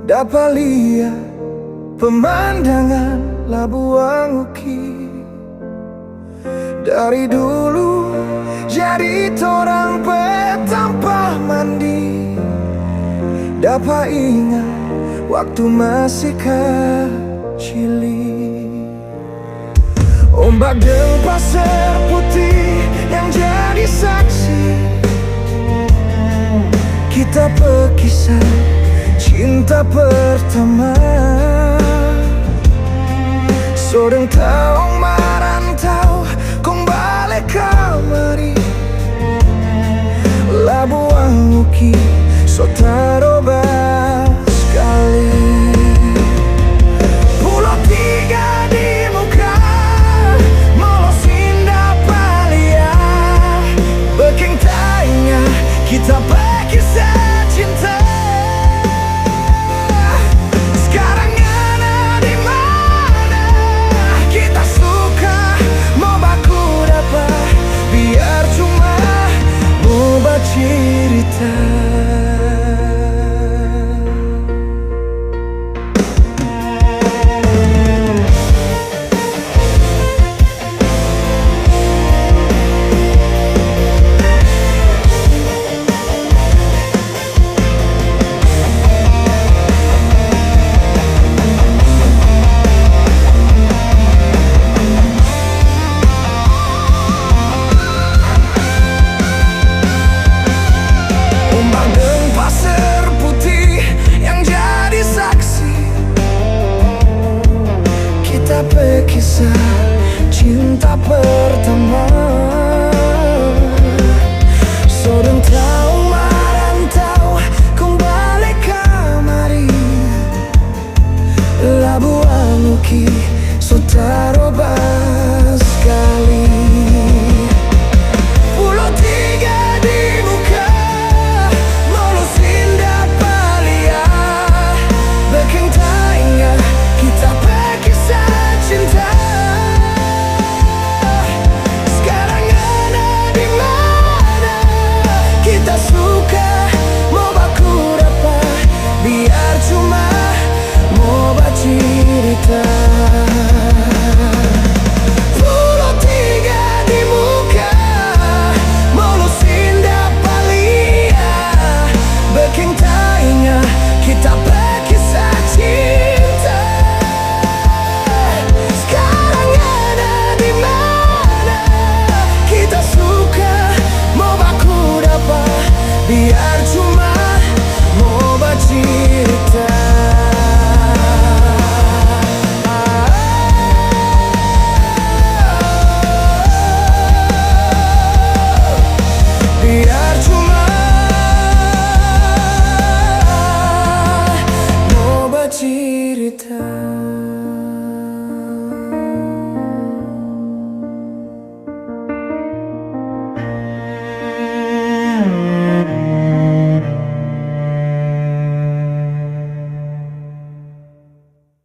dapat lihat pemandangan Labuan Uki. Dari dulu jadi torang tanpa mandi, dapat ingat waktu masih kecil. Ombak dan pasir putih yang jadi saksi kita berkisah cinta pertama. Sodeng tahu marantau kong balik kamari Labuan Uki so taroba sekali. Pulau tiga di muka molos indah palia, beking tanya kita